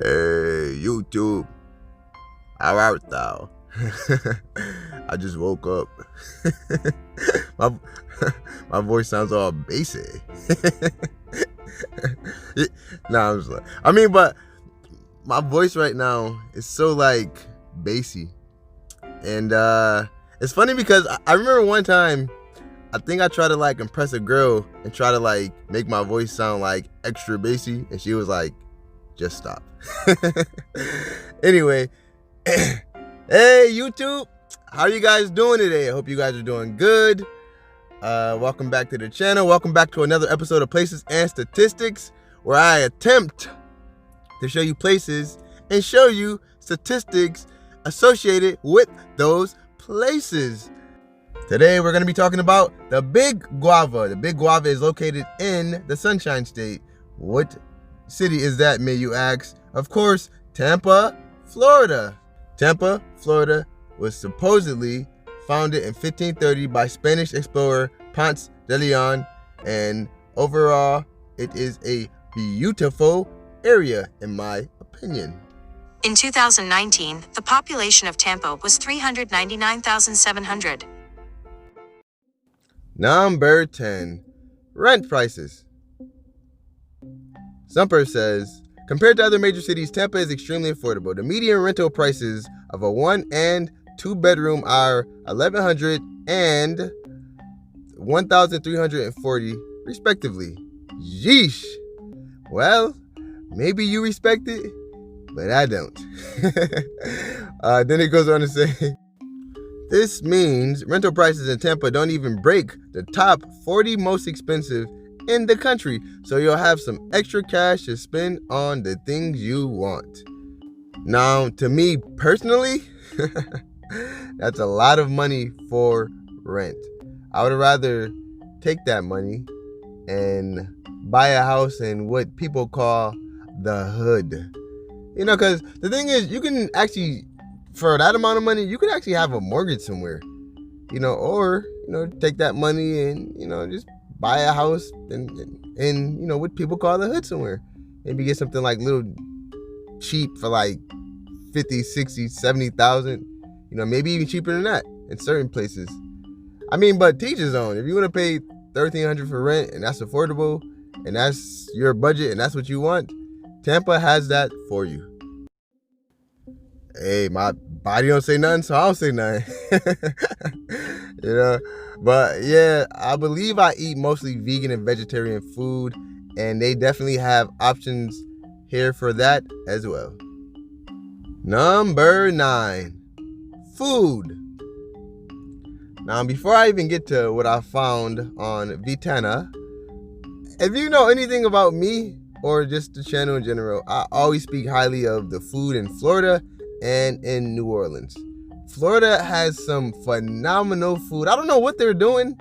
Hey, YouTube, how art thou? I just woke up. my, my voice sounds all bassy. Nah, I'm just like, but my voice right now is so like bassy. And it's funny because I remember one time, I think I tried to like impress a girl and try to like make my voice sound like extra bassy, and she was like, just stop. Anyway, hey YouTube, how are you guys doing today? I hope you guys are doing good. Welcome back to the channel. Welcome back to another episode of Places and Statistics, where I attempt to show you places and show you statistics associated with those places. Today we're going to be talking about the Big Guava. The Big Guava is located in the Sunshine State. What city is that, may you ask? Of course, Tampa, Florida. Tampa, Florida was supposedly founded in 1530 by Spanish explorer Ponce de Leon, and overall it is a beautiful area in my opinion. In 2019, the population of Tampa was 399,700. Number 10, rent prices. Sumper says, compared to other major cities, Tampa is extremely affordable. The median rental prices of a 1 and 2 bedroom are $1,100 and $1,340 respectively. Yeesh. Well, maybe you respect it, but I don't. Then it goes on to say, this means rental prices in Tampa don't even break the top 40 most expensive in the country, so you'll have some extra cash to spend on the things you want. Now, to me personally, that's a lot of money for rent. I would rather take that money and buy a house in what people call the hood. You know, because the thing is, you can actually, for that amount of money, you could actually have a mortgage somewhere, or, take that money and, just buy a house in what people call the hood somewhere. Maybe get something like little cheap for like 50, 60, 70,000, maybe even cheaper than that in certain places. But to each his own. If you want to pay $1,300 for rent and that's affordable and that's your budget and that's what you want, Tampa has that for you. Hey, my body don't say nothing, so I don't say nothing. But yeah, I believe I eat mostly vegan and vegetarian food, and they definitely have options here for that as well. Number 9, food. Now, before I even get to what I found on Vitana, if you know anything about me or just the channel in general, I always speak highly of the food in Florida and in New Orleans. Florida has some phenomenal food. I don't know what they're doing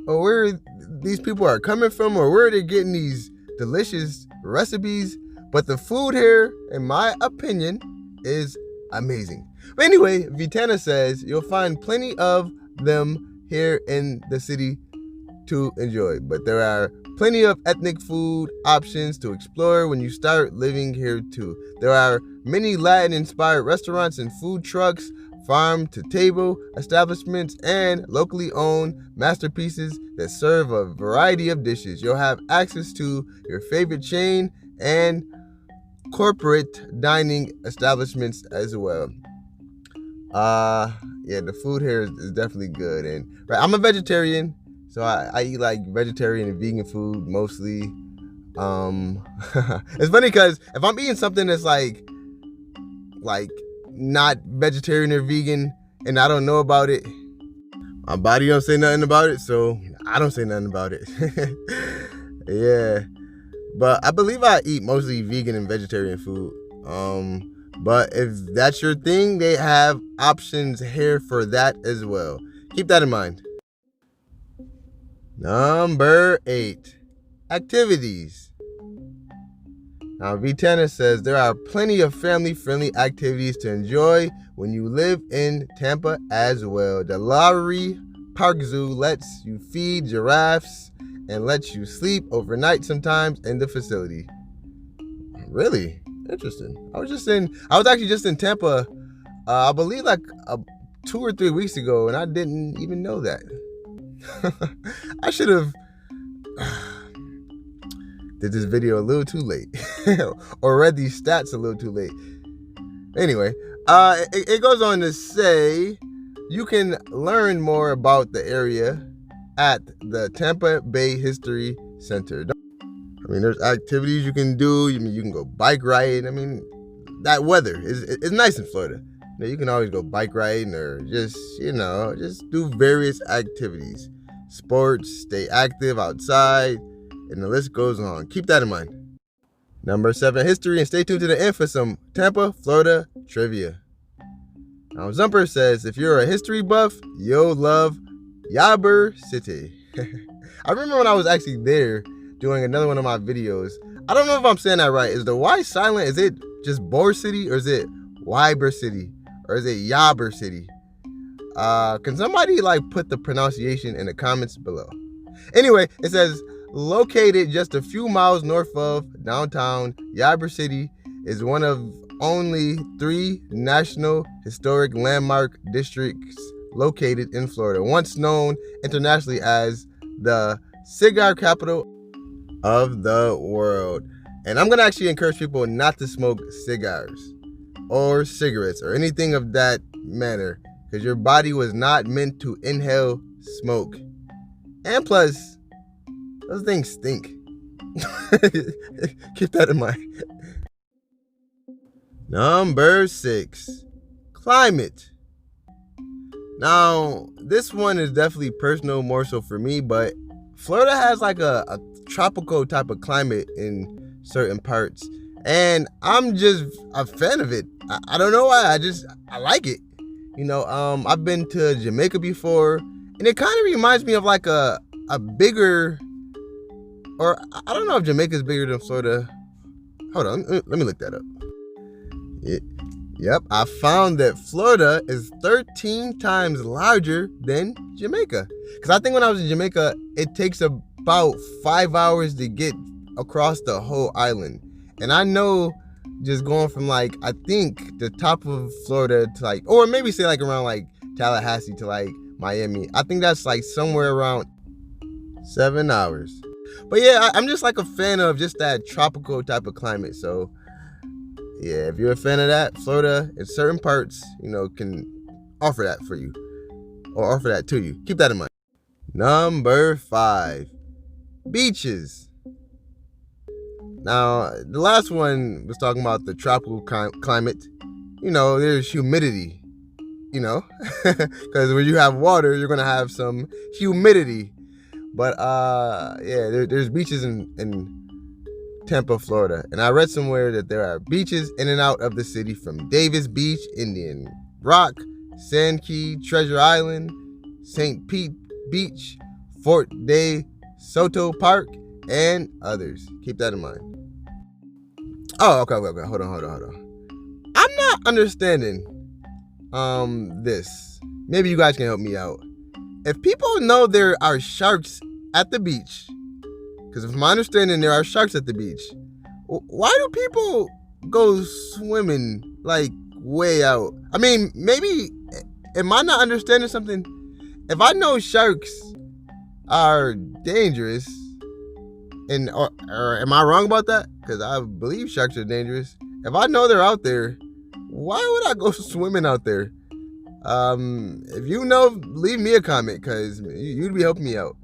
or where these people are coming from or where they're getting these delicious recipes, but the food here, in my opinion, is amazing. But anyway, Vitana says you'll find plenty of them here in the city to enjoy, but there are plenty of ethnic food options to explore when you start living here too. There are many Latin-inspired restaurants and food trucks, farm-to-table establishments, and locally owned masterpieces that serve a variety of dishes. You'll have access to your favorite chain and corporate dining establishments as well. Yeah, the food here is definitely good. And right, I'm a vegetarian, so I eat like vegetarian and vegan food mostly. It's funny because if I'm eating something that's like not vegetarian or vegan and I don't know about it, my body don't say nothing about it, so I don't say nothing about it. Yeah, but I believe I eat mostly vegan and vegetarian food. But if that's your thing, they have options here for that as well. Keep that in mind. Number 8, activities. Now, Vitana says there are plenty of family-friendly activities to enjoy when you live in Tampa as well. The Lowry Park Zoo lets you feed giraffes and lets you sleep overnight sometimes in the facility. Really? Interesting. I was actually just in Tampa, I believe like 2 or 3 weeks ago, and I didn't even know that. I should have did this video a little too late, or read these stats a little too late. Anyway, it goes on to say you can learn more about the area at the Tampa Bay History Center. I mean, there's activities you can do. You can go bike riding. I mean, that weather is nice in Florida. You know, you can always go bike riding or just do various activities. Sports, stay active outside, and the list goes on. Keep that in mind. Number 7, history, and stay tuned to the end for some Tampa, Florida trivia. Now, Zumper says, if you're a history buff, you'll love Ybor City. I remember when I was actually there doing another one of my videos. I don't know if I'm saying that right. Is the Y silent? Is it just Bor City, or is it Ybor City, or is it Ybor City? Can somebody put the pronunciation in the comments below? Anyway, it says, located just a few miles north of downtown, Ybor City is one of only 3 National Historic Landmark districts located in Florida, once known internationally as the cigar capital of the world. And I'm going to actually encourage people not to smoke cigars or cigarettes or anything of that manner, because your body was not meant to inhale smoke. And plus, those things stink. Keep that in mind. Number 6, climate. Now, this one is definitely personal, more so for me, but Florida has a tropical type of climate in certain parts, and I'm just a fan of it. I don't know why. I like it. I've been to Jamaica before, and it kind of reminds me of a bigger, or I don't know if Jamaica's bigger than Florida. Hold on, let me look that up. Yep, I found that Florida is 13 times larger than Jamaica. Because I think when I was in Jamaica, it takes about 5 hours to get across the whole island. And I know just going from I think the top of Florida to or maybe say around Tallahassee to Miami, I think that's somewhere around 7 hours. But yeah, I'm just a fan of just that tropical type of climate. So yeah, if you're a fan of that, Florida in certain parts, can offer that for you or offer that to you. Keep that in mind. Number 5, beaches. Now, the last one was talking about the tropical climate. There's humidity, because when you have water, you're going to have some humidity. But yeah, there's beaches in Tampa, Florida. And I read somewhere that there are beaches in and out of the city from Davis Beach, Indian Rock, Sand Key, Treasure Island, St. Pete Beach, Fort De Soto Park, and others. Keep that in mind. Oh, okay. Hold on. I'm not understanding this. Maybe you guys can help me out. If people know there are sharks at the beach, because from my understanding there are sharks at the beach, why do people go swimming way out? I mean, maybe, am I not understanding something? If I know sharks are dangerous, or am I wrong about that? Because I believe sharks are dangerous. If I know they're out there, why would I go swimming out there? If you know, leave me a comment, because you'd be helping me out.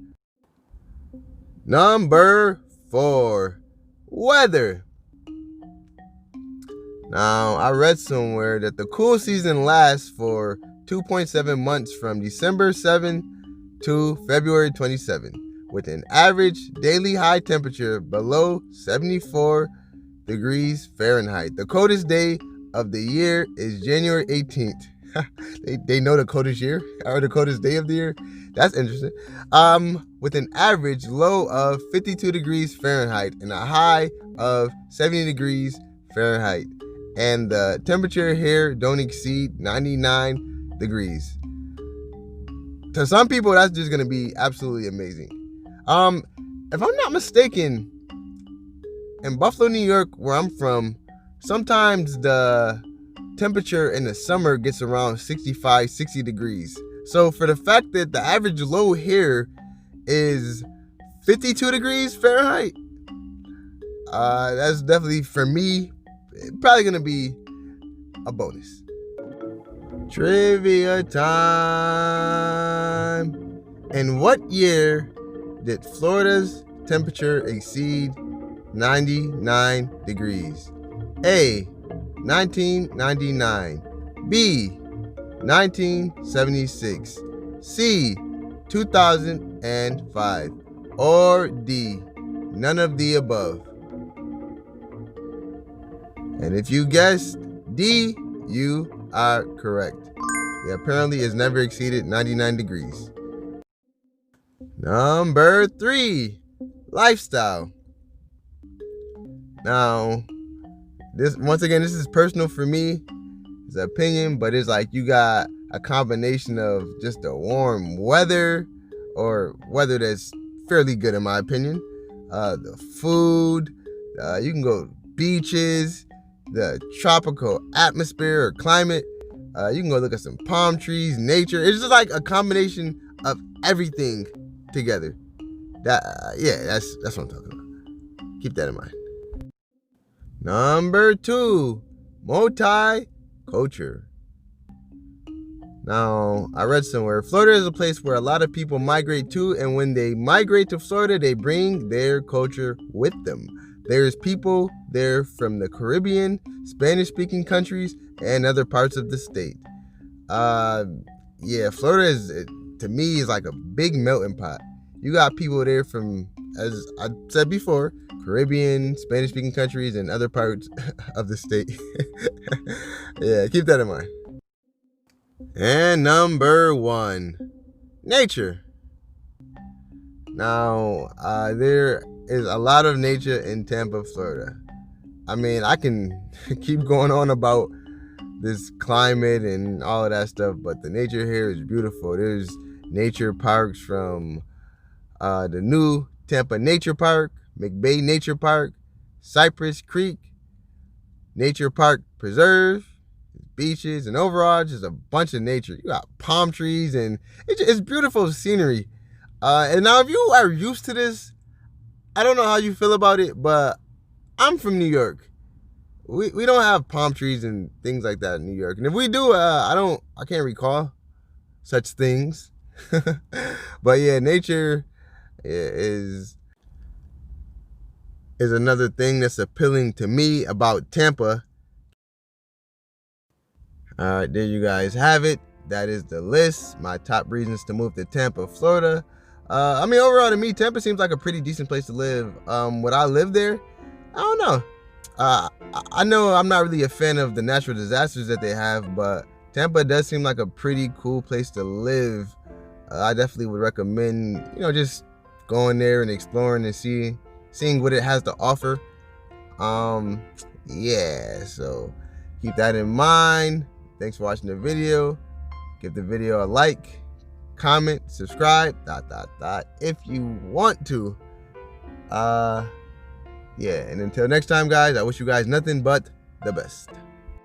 Number 4, weather. Now, I read somewhere that the cool season lasts for 2.7 months from December 7 to February 27, with an average daily high temperature below 74 degrees Fahrenheit. The coldest day of the year is January 18th. They know the coldest year, or the coldest day of the year. That's interesting. With an average low of 52 degrees Fahrenheit and a high of 70 degrees Fahrenheit. And the temperature here don't exceed 99 degrees. To some people, that's just going to be absolutely amazing. If I'm not mistaken, in Buffalo, New York, where I'm from, sometimes the temperature in the summer gets around 65, 60 degrees. So for the fact that the average low here is 52 degrees Fahrenheit, that's definitely, for me, probably gonna be a bonus. Trivia time. In what year did Florida's temperature exceed 99 degrees? A, 1999. B, 1976. C, 2005. Or D, none of the above. And if you guessed D, you are correct. It apparently has never exceeded 99 degrees. Number 3, lifestyle. Now, this is personal for me. It's an opinion, but it's like you got a combination of just the warm weather, or weather that's fairly good in my opinion. The food, you can go beaches, the tropical atmosphere or climate. You can go look at some palm trees, nature. It's just like a combination of everything together. That's what I'm talking about. Keep that in mind. Number 2, multicultural. Now, I read somewhere, Florida is a place where a lot of people migrate to, and when they migrate to Florida, they bring their culture with them. There's people there from the Caribbean, Spanish-speaking countries, and other parts of the state. Florida to me, is like a big melting pot. You got people there from, as I said before, Caribbean, Spanish-speaking countries, and other parts of the state. Yeah, keep that in mind. And number 1, nature. Now, there is a lot of nature in Tampa, Florida. I mean, I can keep going on about this climate and all of that stuff, but the nature here is beautiful. There's nature parks from the new Tampa Nature Park, McBay Nature Park, Cypress Creek Nature Park Preserve, beaches, and overall just a bunch of nature. You got palm trees, and it's beautiful scenery. And now if you are used to this, I don't know how you feel about it, but I'm from New York. We don't have palm trees and things like that in New York. And if we do, I can't recall such things. But yeah, nature is another thing that's appealing to me about Tampa. All right, there you guys have it. That is the list. My top reasons to move to Tampa, Florida. I mean, overall to me, Tampa seems like a pretty decent place to live. Would I live there? I don't know. I know I'm not really a fan of the natural disasters that they have, but Tampa does seem like a pretty cool place to live. I definitely would recommend, just going there and exploring and seeing what it has to offer. So keep that in mind. Thanks for watching the video. Give the video a like, comment, subscribe, ... if you want to. And until next time, guys, I wish you guys nothing but the best.